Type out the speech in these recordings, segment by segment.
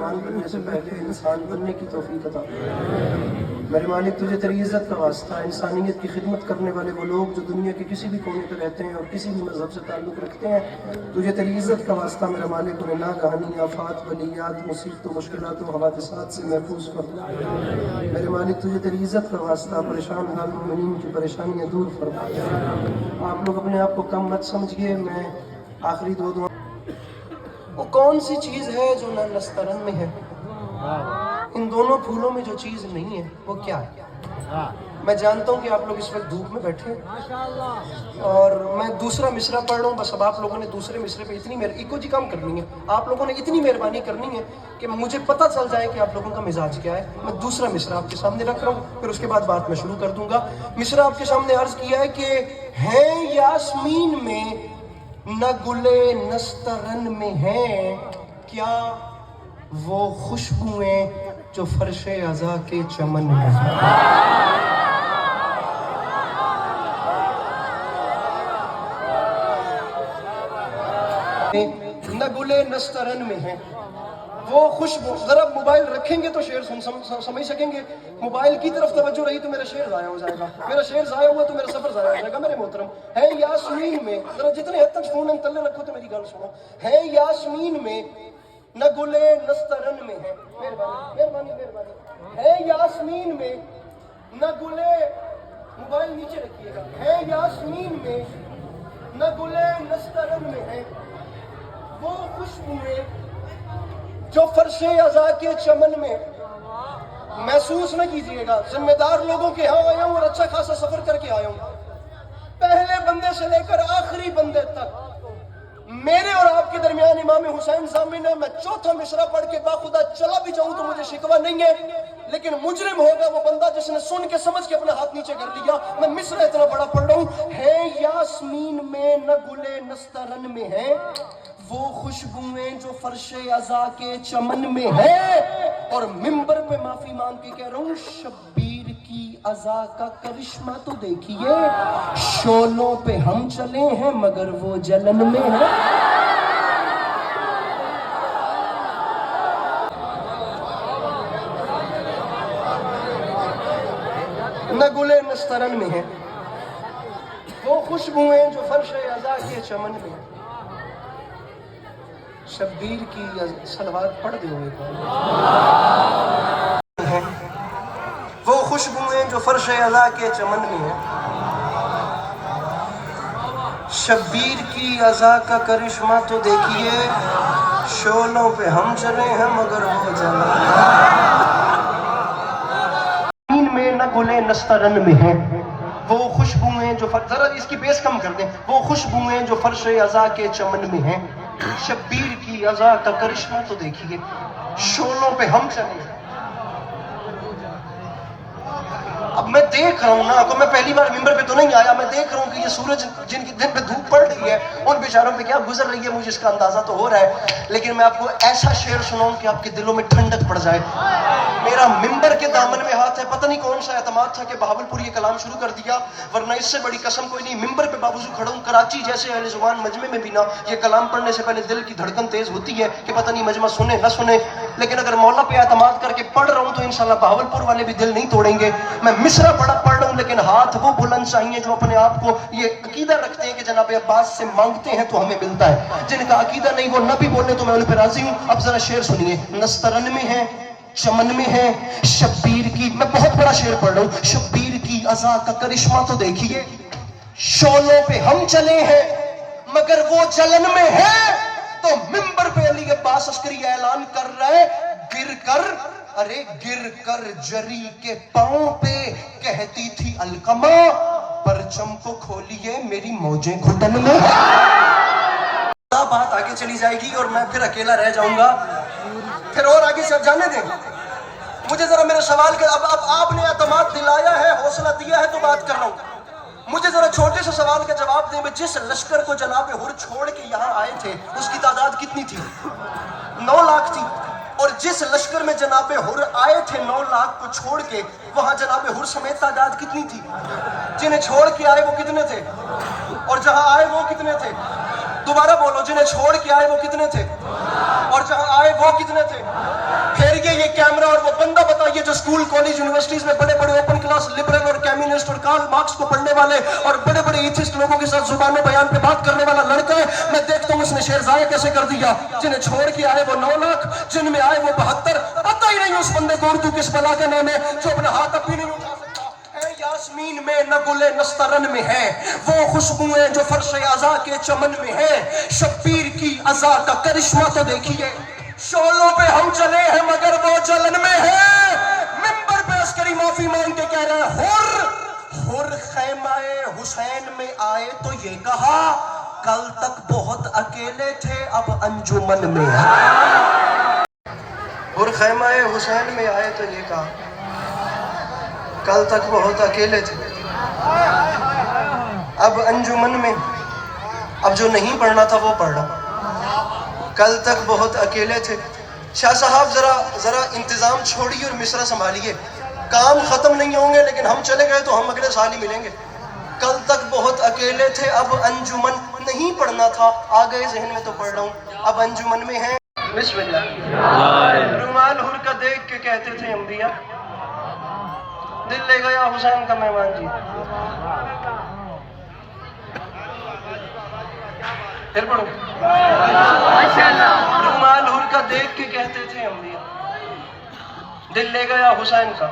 इंसान बनने से पहले इंसान बनने की तौफीक अता मेरे मालिक, तुझे तेरी इज़्ज़त का वास्ता, इंसानियत की खिदमत करने वाले वो लोग जो दुनिया के किसी भी कोने पर रहते हैं और किसी भी मज़हब से ताल्लुक़ रखते हैं, तुझे तेरी इज़्ज़त का वास्ता मेरा मालिक उन्हें नागहानी आफात, बलियात, मुसीबतों, मुश्किलातों, हवादिसात से महफूज फरमा। मेरे मालिक, तुझे तेरी इज़्ज़त का वास्ता परेशान हाल मोमिनीन की परेशानियाँ दूर फरमा। आप लोग अपने आप को कम मत समझिए। मैं आखिरी दो दुआ, वो कौन सी चीज़ है जो ना नस्तरन में है? इन दोनों फूलों में जो चीज़ नहीं है वो क्या है? मैं जानता हूँ कि आप लोग इस वक्त धूप में बैठे हैं और मैं दूसरा मिसरा पढ़ रहा हूँ। बस अब आप लोगों ने दूसरे मिसरे पे इतनी इको जी काम करनी है, आप लोगों ने इतनी मेहरबानी करनी है कि मुझे पता चल जाए कि आप लोगों का मिजाज क्या है। मैं दूसरा मिसरा आपके सामने रख रहा हूँ, फिर उसके बाद बात मैं शुरू कर दूंगा। मिसरा आपके सामने अर्ज किया है कि है यास्मीन में न गुले नस्तरन में है क्या वो खुशबुएं जो फर्शे अज़ा के चमन में हैं। न गुले नस्तरन में है वो खुशबू। जरा मोबाइल रखेंगे तो शेर समझ सकेंगे। मोबाइल की तरफ तवज्जो रही तो मेरा शेर ज़ाया हो जाएगा, मेरा शेर ज़ाया हुआ तो मेरा सफर ज़ाया हो जाएगा। मेरे मोहतरम, है यास्मीन में, जरा जितने हद तक फोन तल्ले रखो तो मेरी गल सुनो। है यास्मीन में न गुले नस्तरन में है, मेहरबानी मेहरबानी मेहरबानी, है यास्मीन में न गुले, मोबाइल नीचे रखिएगा, है यास्मीन में न गुले नस्तरन में है वो खुशबुएं जो फर्शे अज़ा के चमन में। महसूस न कीजिएगा, जिम्मेदार लोगों के यहाँ आया हूँ और अच्छा खासा सफर करके आया हूँ। पहले बंदे से लेकर आखिरी बंदे तक मेरे और आपके दरमियान इमाम हुसैन ज़ामिन है। मैं चौथा मिसरा पढ़ के बाखुदा चला भी जाऊं तो मुझे शिकवा नहीं है, लेकिन मुजरिम होगा वो बंदा जिसने सुन के समझ के अपना हाथ नीचे कर दिया। मैं मिसरा इतना बड़ा पढ़ रहा हूं, है यास्मीन में न गुले नस्तरन में है वो खुशबुएं जो फर्शे अज़ा के चमन में है। और मिंबर पे माफी मांग के कह रहा हूं, शब्बीर की अज़ा का करिश्मा तो देखिए, शोलों पे हम चले हैं मगर वो जलन में है। न गुले नस्तरन में है वो खुशबुएं जो फर्शे अज़ा के चमन में है। शब्बीर की सलवात पढ़ दो है वो खुशबुएं जो फर्शे अज़ा के चमन में है। शब्बीर की अज़ा का करिश्मा तो देखिए, शोलों पे हम चले हैं मगर वो जमीन में न गुले नस्तरन में है वो खुशबुएं जो जरा इसकी बेस कम कर दें, वो खुशबुएं जो फर्शे अज़ा के चमन में है। शब्बीर की अज़ा का करिश्मा तो देखिए, शोलों पे हम चले। अब मैं देख रहा हूँ ना, तो मैं पहली बार मिंबर पे तो नहीं आया, मैं देख रहा हूँ कि ये सूरज जिनके दिन पे धूप पड़ रही है उन बेचारों पे क्या गुजर रही है, मुझे इसका अंदाजा तो हो रहा है। लेकिन मैं आपको ऐसा शेर सुनाऊं कि आपके दिलों में ठंडक पड़ जाए। मेरा मिंबर के दामन में हाथ है, पता नहीं कौन सा एतमाद था कि बहावलपुर ये कलाम शुरू कर दिया, वरना इससे बड़ी कसम कोई नहीं। मिंबर पे बावजूद खड़ा हूँ, कराची जैसे अहले ज़ुबान मजमे में भी ना ये कलाम पढ़ने से पहले दिल की धड़कन तेज होती है कि पता नहीं मजमा सुने न सुने, लेकिन अगर मौला पे एतमाद करके पढ़ रहा हूँ तो इंशाल्लाह बहावलपुर वाले भी दिल नहीं तोड़ेंगे। मैं मिसरा पढ़ रहा हूँ, लेकिन हाथ वो बुलंद चाहिए जो अपने आप को ये अकीदा रखते हैं कि जनाब अब्बास से मांगते हैं तो हमें मिलता है। जिनका अकीदा नहीं वो नबी बोले तो मैं उन पर राजी हूँ। अब जरा शेर सुनिए, नस्तरन में है चमन में है शब्बीर की, मैं बहुत बड़ा शेर पढ़ रहा हूँ, शब्बीर की अज़ा का करिश्मा तो देखिए, शोलों पे हम चले हैं मगर वो जलन में है। तो मिंबर पे अली अब्बास अस्करी ऐलान कर रहे, गिर कर, अरे गिर कर जरी के पांव पे कहती थी अलकमा, परचम को खोलिए मेरी मौजें घुटन में है। बात आगे चली जाएगी और मैं फिर अकेला रह जाऊंगा, फिर और आगे से जाने दें मुझे। जरा मेरे सवाल के अब आपने एतमाद दिलाया है, हौसला दिया है तो बात कर रहा हूं। मुझे जरा छोटे से सवाल का जवाब दें, जिस लश्कर को जनाब हुर छोड़ के यहाँ आए थे उसकी तादाद कितनी थी? 9 लाख थी। और जिस लश्कर में जनाब हुर आए थे 9 लाख को छोड़ के, वहां जनाब हुर समेत तादाद कितनी थी? जिन्हें छोड़ के आए वो कितने थे और जहां आए वो कितने थे? दोबारा बोलो, जिन्हें छोड़ के आए वो कितने थे? اور जहां आए वो कितने थे? फिर ये कैमरा और वो बंदा बताइए जो स्कूल कॉलेज यूनिवर्सिटीज में बड़े बड़े ओपन क्लास लिबरल और कम्युनिस्ट और कार्ल मार्क्स को पढ़ने वाले और बड़े बड़े एथिस्ट लोगों के साथ जुबान बयान पे बात करने वाला लड़का है। मैं देखता हूँ उसने शेर ज़ाया कैसे कर दिया। जिन्हें छोड़ के आए वो 9 लाख, जिनमें आए वो 72। पता ही नहीं उस बंदे को उर्दू किस बला का नाम है जो अपना हाथ अब भी नहीं उठा सकता है। यास्मीन में न गुले नस्तरन में है वो खुशबुएं जो फर्श अज़ा के चमन में है। शब्बीर की अज़ा का करिश्मा तो देखिए, शोलों पे हम चले हैं मगर वो जलन में है। मिंबर पे अस्करी माफी मांग के कह रहे हैं हुर खैमाए हुसैन में आए तो ये कहा कल तक बहुत अकेले थे अब अंजुमन में है। हुर खैमाए हुसैन में आए तो ये कहा कल तक बहुत अकेले थे अब अंजुमन में। अब जो नहीं पढ़ना था वो पढ़ रहा। कल तक बहुत अकेले थे। शाह साहब जरा इंतजाम छोड़िए और मिसरा संभालिए। काम खत्म नहीं होंगे लेकिन हम चले गए तो हम अगले साल ही मिलेंगे। कल तक बहुत अकेले थे अब अंजुमन, नहीं पढ़ना था आ गए जहन में तो पढ़ रहा हूँ अब अंजुमन में है। बिस्मिल्लाह। रुमाल हुर का देख के कहते थे अंबिया दिल ले गया हुसैन का मेहमान जी। फिर पढ़ो। रुमाल हुर का देख के कहते थे अंबिया दिल ले गया हुसैन का।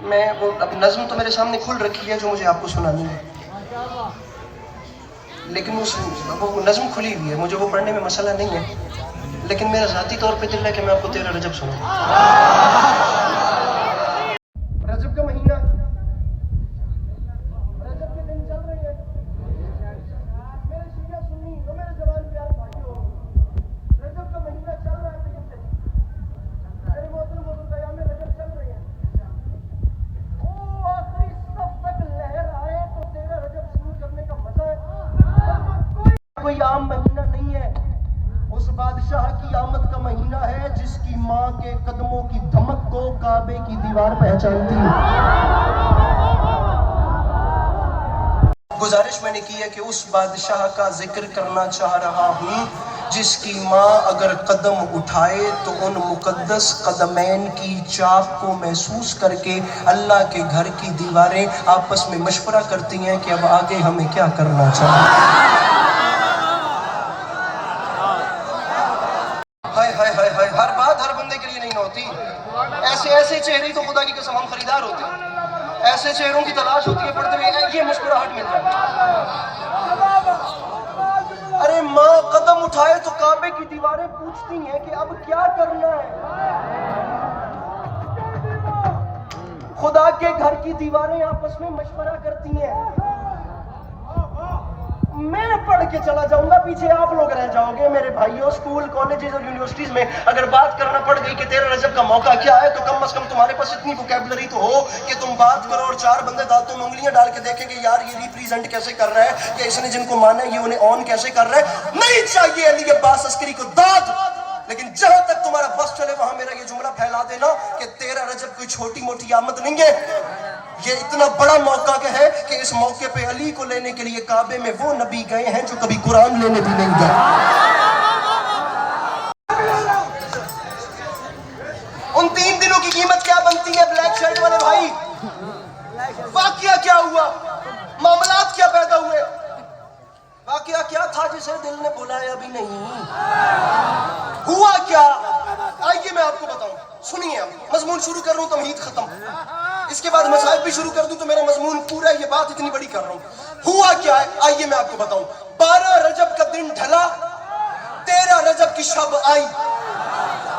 मैं वो अब नज्म तो मेरे सामने खुल रखी है जो मुझे आपको सुनानी है, लेकिन वो नज्म खुली हुई है, मुझे वो पढ़ने में मसला नहीं है, लेकिन मेरा ज़ाती तौर पे दिल है कि मैं आपको 13 रजब सुनाऊं। रजब का महीना, रजब के दिन चल रहे हैं मेरे शिया सुन्नी तो मेरे जवान प्यार भाइयों। रजब का महीना चल रहा है मेरे मोहतरम क़याम रजब चल रहे हैं। ओ आखिरी सब तक लहर आए तो 13 रजब शुरू करने का मजा है। कोई आम महीना नहीं है, उस बादशाह की आमद का महीना है जिसकी माँ के कदमों की धमक को काबे की दीवार पहचानती है। गुजारिश मैंने की है कि उस बादशाह का जिक्र करना चाह रहा हूँ जिसकी माँ अगर कदम उठाए तो उन मुकद्दस कदमैन की चाप को महसूस करके अल्लाह के घर की दीवारें आपस में मशवरा करती हैं कि अब आगे हमें क्या करना चाहिए। हर बात हर बंदे के लिए नहीं होती। ऐसे चेहरे तो खुदा की कसम हम खरीदार होते हैं। ऐसे चेहरों की तलाश होती है पढ़ते हुए ये मुस्कुराहट मिल जाए। अरे माँ कदम उठाए तो काबे की दीवारें पूछती हैं कि अब क्या करना है। खुदा के घर की दीवारें आपस में मशवरा करती हैं। मैं पढ़ के चला जाऊंगा, पीछे आप लोग रह जाओगे। मेरे भाइयों, स्कूल कॉलेजेस और यूनिवर्सिटीज में अगर बात करना पड़ गई कि 13 रजब का मौका क्या है, तो कम से कम तुम्हारे पास इतनी वोकैबुलरी तो हो कि तुम बात करो और 4 बंदे दांतों में उंगलियां डाल के देखेंगे यार ये रिप्रेजेंट कैसे कर रहा है, या इसने जिनको माना है ये उन्हें ऑन कैसे कर रहा है। नहीं चाहिए अली अब्बास अस्करी को दाद, लेकिन जहां तक तुम्हारा बस चले वहां मेरा ये जुमला फैला देना कि 13 रजब कोई छोटी मोटी आमद नहीं है। ये इतना बड़ा मौका है कि इस मौके पे अली को लेने के लिए काबे में वो नबी गए हैं जो कभी कुरान लेने भी नहीं गए। उन 3 दिनों की कीमत क्या बनती है ब्लैक शर्ट वाले भाई? वाकया क्या हुआ, मामलात क्या पैदा हुए? वाकया क्या था जिसे दिल ने बुलाया भी नहीं? हुआ क्या? आइए मैं आपको बताऊं, सुनिए। मजमून शुरू कर रहा हूं, तमहीद खत्म, इसके बाद मसाइल भी शुरू कर दूं तो मेरा मजमून पूरा, ये बात इतनी बड़ी कर रहा हूं। हुआ क्या है आइए मैं आपको बताऊं। 12 रजब का दिन ढला, 13 रजब की शब आई,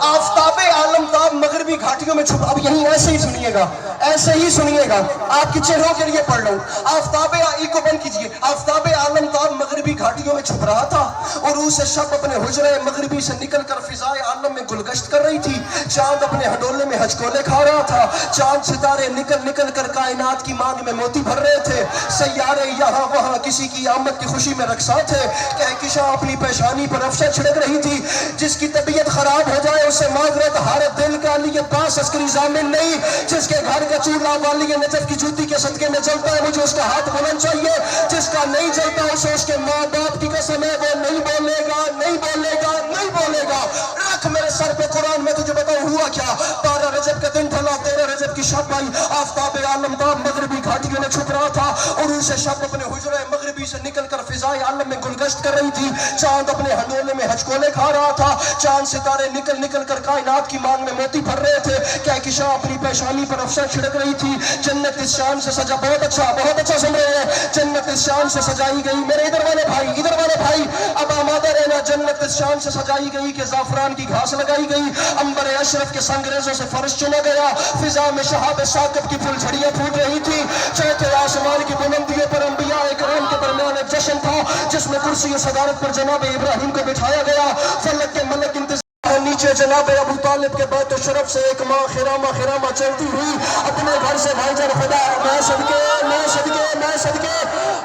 आफताबे आलमताब मगरबी घाटियों में छुपा। अब यहीं ऐसे ही सुनिएगा, ऐसे ही सुनिएगा, आपके चेहरों के लिए पढ़ रहा हूं। आफताबे को बंद कीजिए। आफताबे आलमताब मगरबी घाटियों में छुप रहा था और उसे शब अपने हुजरे मगरबी से निकलकर फिजाए आलम में गुलगश्त कर रही थी। चांद अपने हडोले में हजकोले खा रहा था। चांद सितारे निकल कर कायनात की मांग में मोती भर रहे थे। सैयारे यहाँ वहाँ किसी की आमद की खुशी में रक्सा थे। कहकशां अपनी पेशानी पर अफसर छिड़क रही थी। जिसकी तबीयत खराब हो जाए سے معذرت ہر دل کا علی عباس عسکری ضامن نہیں، جس کے گھر کا چولہا والی نجف کی جوتی کے صدقے میں جلتا ہے مجھے اس کا ہاتھ بلند چاہیے، جس کا نہیں جلتا اسے اس کے ماں باپ کی قسم ہے وہ نہیں بولے گا، نہیں بولے گا، نہیں بولے گا۔ رکھ میرے سر پہ قرآن، میں تجھے بتاؤں ہوا کیا۔ 12 رجب کا دن ڈھلا، 13 رجب کی شب آئی، آفتاب عالمتاب مغربی گھاٹیوں میں چھپ رہا تھا، عروج شب اپنے حجرہ مغربی سے نکل کر فضائے عالم میں گلگشت کر رہی تھی، چاند اپنے ہنڈولے میں ہچکولے کھا رہا تھا، چاند ستارے نکل نکل کر کائنات کی مانگ میں موتی بھر رہے تھے، کہکشاں اپنی پیشانی پر افسر چھڑک رہی تھی، جنت اس شان سے سجا، بہت اچھا سن رہے ہیں، جنت اس شان سے سجائی گئی، میرے ادھر والے بھائی اب آمادہ رہنا، جنت اس شان سے سجائی گئی کہ زعفران کی گھاس لگائی گئی، عنبر اشرف کے سنگریزوں سے فرش چنا گیا، فضا میں شہاب ثاقب کی پھول جھڑیاں پھوٹ رہی تھی، چوتھے آسمان کی بلندیوں پر انبیاء کرام کے درمیان ایک جشن تھا جس میں کرسی صدارت پر جناب ابراہیم کو بٹھایا گیا، فلک کے ملک انتظار نیچے جناب ابو طالب کے بیت شرف سے ایک ماں خرامہ چلتی ہوئی اپنے گھر سے بھائی جان خدا میں صدقے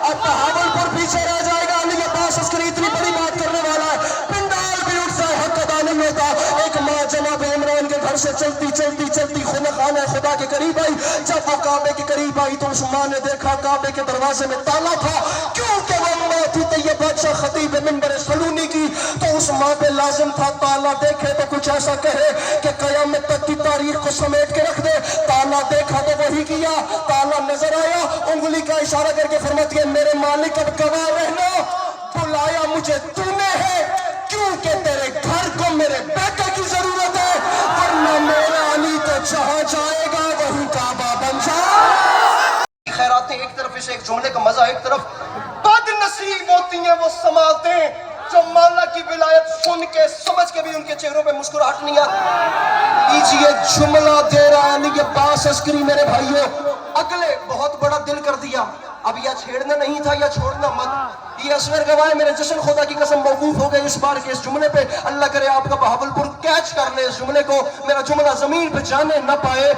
اب بہاولپور پیچھے رہ جائے گا، علی عباس عسکری اتنی بڑی بات کرنے والا ہے، پنڈال بھی اٹھ جائے حق ادا نہیں ہوتا۔ ایک ماں جناب عمران کے گھر سے چلتی خانہ خدا کے قریب آئی، جب وہ کعبے کے قریب آئی تو اس ماں نے دیکھا کعبے کے دروازے میں تالا تھا، کیونکہ وہ ماں تھی طیب بادشاہ خطیب منبر سلونی کی، تو اس ماں پہ لازم تھا تالا دیکھے تو کچھ ایسا کہے کہ قیامت تک کی تاریخ کو سمیٹ کے رکھ دے۔ تالا دیکھا تو وہی کیا، تالا نظر آیا، انگلی کا اشارہ کر کے فرماتی ہے میرے مالک اب گواہ رہنا، بلایا مجھے تو نے ہے کیونکہ تیرے گھر کو میرے بیٹے کی ضرورت ہے، ورنہ میرا علی تو جہاں جائے گا وہی کعبہ بن جائے۔ خیراتیں ایک طرف، اسے ایک جملے کا مزہ ایک طرف، بد نصیب ہوتی ہیں وہ سماعتیں جو مولا کی ولایت سن کے سمجھ کے بھی ان کے چہروں پہ مسکراہٹ نہیں آتی۔ لیجیے جملہ دے رہا ہے علی عباس عسکری میرے بھائیوں، اگلے بہت بڑا دل کر دیا، اب یا چھیڑنا نہیں تھا یا چھوڑنا مت، یہ اصغر گواہ میرے جشن خدا کی قسم موقوف ہو گئے اس بار کے اس جملے پہ، اللہ کرے آپ کا بہاولپور کیچ کر لے اس جملے کو، میرا جملہ زمین پہ جانے نہ پائے۔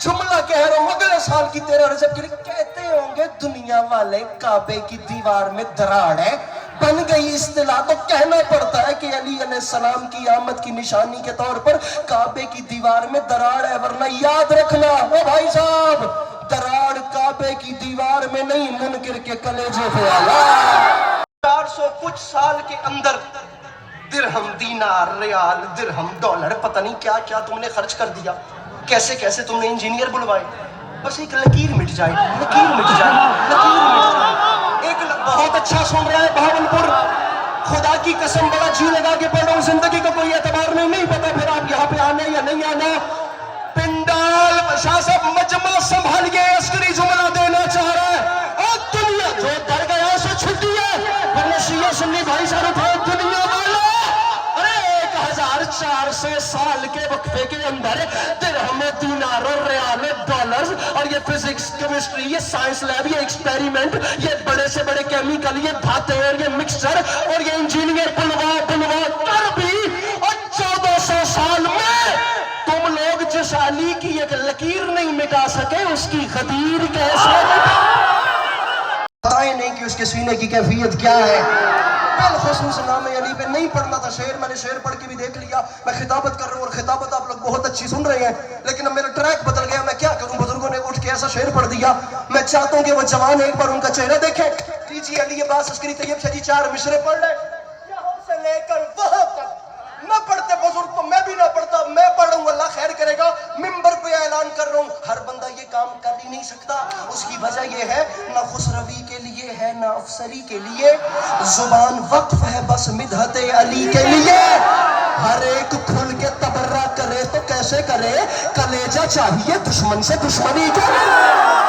جملہ کہہ رہا ہوں اگلے سال کی 13 رجب کے لیے، کہتے ہوں گے دنیا والے کعبے کی دیوار میں دراڑ ہے، بن گئی اصطلاح تو کہنا پڑتا ہے کہ علی علیہ السلام کی آمد کی نشانی کے طور پر کعبے کی دیوار میں دراڑ ہے، ورنہ یاد رکھنا او بھائی صاحب، دراڑ کعبے کی دیوار میں نہیں منکر کے کلیجے پہ آیا۔ 400 کچھ سال کے اندر درہم دینار ریال درہم ڈالر پتہ نہیں کیا کیا تم نے خرچ کر دیا، کیسے کیسے تم نے انجینئر بلوائے، بس ایک لکیر مٹ جائے، ایک بہت اچھا سن رہا ہے بہاولپور، خدا کی قسم بڑا جی لگا کے پڑھ رہا ہوں، زندگی کا کوئی اعتبار نہیں پتا پھر آپ یہاں پہ آنا یا نہیں آنا۔ پنڈال شاہ صاحب مجمع سنبھالیے، عسکری جملہ دینا چاہ رہا ہے، اور دنیا جو ڈر گیا اسے چھٹی ہے، ورنہ شیعہ سنی بھائی سارے تھے دنیا والا، 1400 سال کے وقفے کے اندر درہم دینار اور ریال ڈالرز اور یہ فزکس کیمسٹری یہ سائنس لیب یہ ایکسپیریمنٹ یہ بڑے سے بڑے کیمیکل یہ دھاتیں اور یہ مکسچر اور یہ انجینئر بلوا کر بھی اور 1400 سال میں تم لوگ جس علی کی ایک لکیر نہیں مٹا سکے اس کی غدیر کیسے بتائیں نہیں کہ اس کے سینے کی کیفیت کیا ہے۔ بالخصوص نام علی پہ نہیں پڑھنا تھا شعر، میں نے شعر پڑھ کے بھی دیکھ لیا، میں خطابت کر رہا ہوں اور خطابت آپ لوگ بہت اچھی سن رہے ہیں، لیکن اب میرا ٹریک بدل گیا، میں کیا کروں، بزرگوں نے اٹھ کے ایسا شعر پڑھ دیا، میں چاہتا ہوں کہ وہ جوان ایک بار ان کا چہرہ دیکھیں۔ لیجیے علی عباس عسکری طیب شاہ جی 4 مصرے پڑھ لیں، یہاں سے لے کر وہاں تک، نہ پڑھتے بزرگ تو میں بھی نہ پڑھتا، میں پڑھوں اللہ خیر کرے گا، ممبر پہ اعلان کر رہا ہوں، ہر بندہ یہ کام کر ہی نہیں سکتا، اس کی وجہ یہ ہے نہ خسروی کے لیے ہے نہ افسری کے لیے، زبان وقف ہے بس مدحت علی کے لیے، ہر ایک کھل کے تبرہ کرے تو کیسے کرے، کلیجہ چاہیے دشمن سے دشمنی کرے۔